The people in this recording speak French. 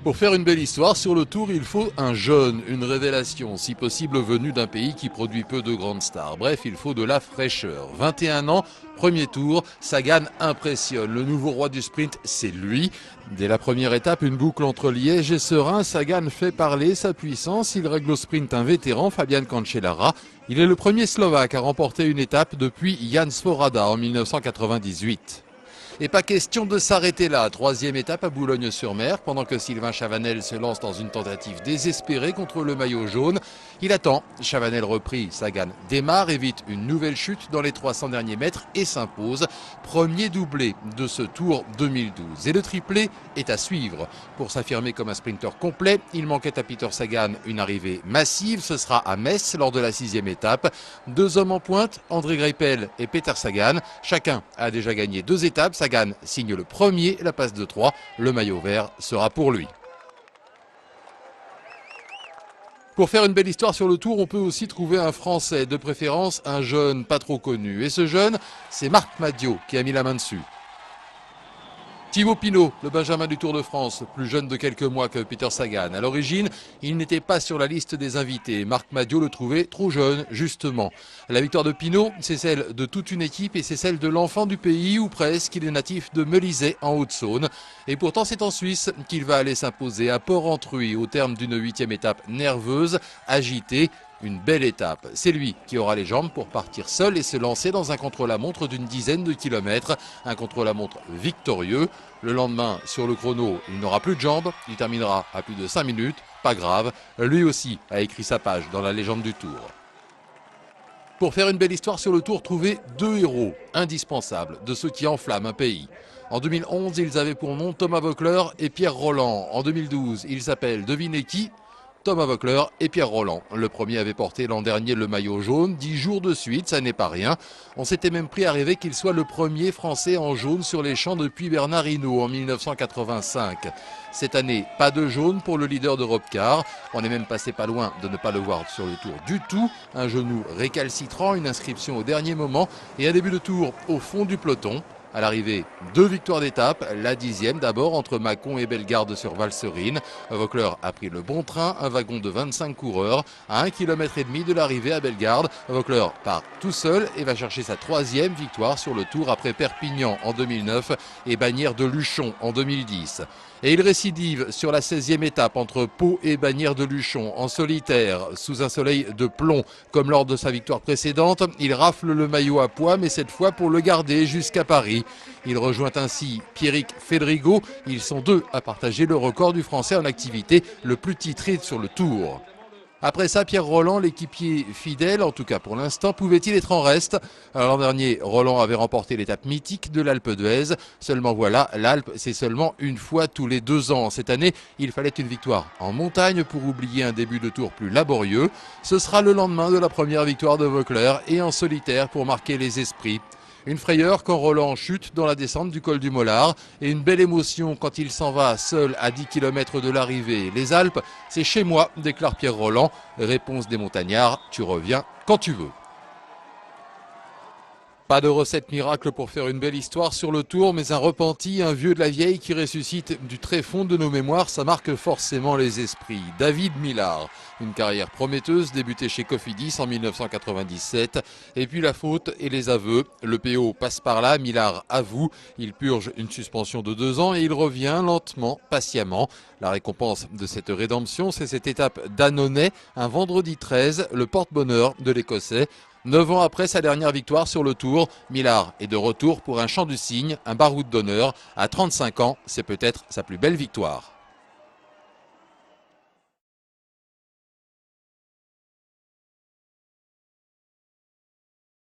Pour faire une belle histoire sur le Tour, il faut un jeune, une révélation, si possible venu d'un pays qui produit peu de grandes stars. Bref, il faut de la fraîcheur. 21 ans, premier tour, Sagan impressionne. Le nouveau roi du sprint, c'est lui. Dès la première étape, une boucle entre Liège et Serein, Sagan fait parler sa puissance. Il règle au sprint un vétéran, Fabian Cancellara. Il est le premier Slovaque à remporter une étape depuis Jan Svorada en 1998. Et pas question de s'arrêter là. Troisième étape à Boulogne-sur-Mer, pendant que Sylvain Chavanel se lance dans une tentative désespérée contre le maillot jaune. Il attend. Chavanel repris. Sagan démarre, évite une nouvelle chute dans les 300 derniers mètres et s'impose. Premier doublé de ce Tour 2012. Et le triplé est à suivre. Pour s'affirmer comme un sprinter complet, il manquait à Peter Sagan une arrivée massive. Ce sera à Metz lors de la 6e étape. Deux hommes en pointe, André Greipel et Peter Sagan. Chacun a déjà gagné 2 étapes. Sagan signe le premier, la passe de 3. Le maillot vert sera pour lui. Pour faire une belle histoire sur le Tour, on peut aussi trouver un Français, de préférence un jeune pas trop connu. Et ce jeune, c'est Marc Madiot qui a mis la main dessus. Thibaut Pinot, le Benjamin du Tour de France, plus jeune de quelques mois que Peter Sagan. À l'origine, il n'était pas sur la liste des invités. Marc Madiot le trouvait trop jeune, justement. La victoire de Pinot, c'est celle de toute une équipe et c'est celle de l'enfant du pays, ou presque. Il est natif de Melizet, en Haute-Saône. Et pourtant, c'est en Suisse qu'il va aller s'imposer à Port-Entruy, au terme d'une 8e étape nerveuse, agitée. Une belle étape. C'est lui qui aura les jambes pour partir seul et se lancer dans un contre-la-montre d'une dizaine de kilomètres. Un contre-la-montre victorieux. Le lendemain, sur le chrono, il n'aura plus de jambes. Il terminera à plus de 5 minutes. Pas grave. Lui aussi a écrit sa page dans la légende du Tour. Pour faire une belle histoire sur le Tour, trouvez 2 héros indispensables de ceux qui enflamment un pays. En 2011, ils avaient pour nom Thomas Voeckler et Pierre Rolland. En 2012, ils s'appellent, devinez qui ? Thomas Voeckler et Pierre Rolland. Le premier avait porté l'an dernier le maillot jaune, 10 jours de suite, ça n'est pas rien. On s'était même pris à rêver qu'il soit le premier Français en jaune sur les champs depuis Bernard Hinault en 1985. Cette année, pas de jaune pour le leader d'Europecar. On est même passé pas loin de ne pas le voir sur le Tour du tout. Un genou récalcitrant, une inscription au dernier moment et un début de Tour au fond du peloton. À l'arrivée, 2 victoires d'étape, la 10e d'abord entre Mâcon et Bellegarde sur Valserine. Voeckler a pris le bon train, un wagon de 25 coureurs. À 1,5 km de l'arrivée à Bellegarde, Voeckler part tout seul et va chercher sa 3e victoire sur le Tour après Perpignan en 2009 et Bagnères de Luchon en 2010. Et il récidive sur la 16e étape entre Pau et Bagnères de Luchon en solitaire, sous un soleil de plomb. Comme lors de sa victoire précédente, il rafle le maillot à pois, mais cette fois pour le garder jusqu'à Paris. Il rejoint ainsi Pierrick Fédrigo. Ils sont 2 à partager le record du Français en activité, le plus titré sur le Tour. Après ça, Pierre Rolland, l'équipier fidèle, en tout cas pour l'instant, pouvait-il être en reste? L'an dernier, Rolland avait remporté l'étape mythique de l'Alpe d'Huez. Seulement voilà, l'Alpe, c'est seulement une fois tous les 2 ans. Cette année, il fallait une victoire en montagne pour oublier un début de Tour plus laborieux. Ce sera le lendemain de la première victoire de Voeckler et en solitaire pour marquer les esprits. Une frayeur quand Rolland chute dans la descente du col du Mollard et une belle émotion quand il s'en va seul à 10 km de l'arrivée. Les Alpes, c'est chez moi, déclare Pierre Rolland. Réponse des montagnards, tu reviens quand tu veux. Pas de recette miracle pour faire une belle histoire sur le Tour, mais un repenti, un vieux de la vieille qui ressuscite du tréfonds de nos mémoires, ça marque forcément les esprits. David Millar, une carrière prometteuse débutée chez Cofidis en 1997. Et puis la faute et les aveux. Le PO passe par là, Millar avoue, il purge une suspension de 2 ans et il revient lentement, patiemment. La récompense de cette rédemption, c'est cette étape d'Annonay, un vendredi 13, le porte-bonheur de l'Écossais. 9 ans après sa dernière victoire sur le Tour, Millar est de retour pour un chant du cygne, un baroud d'honneur. À 35 ans, c'est peut-être sa plus belle victoire.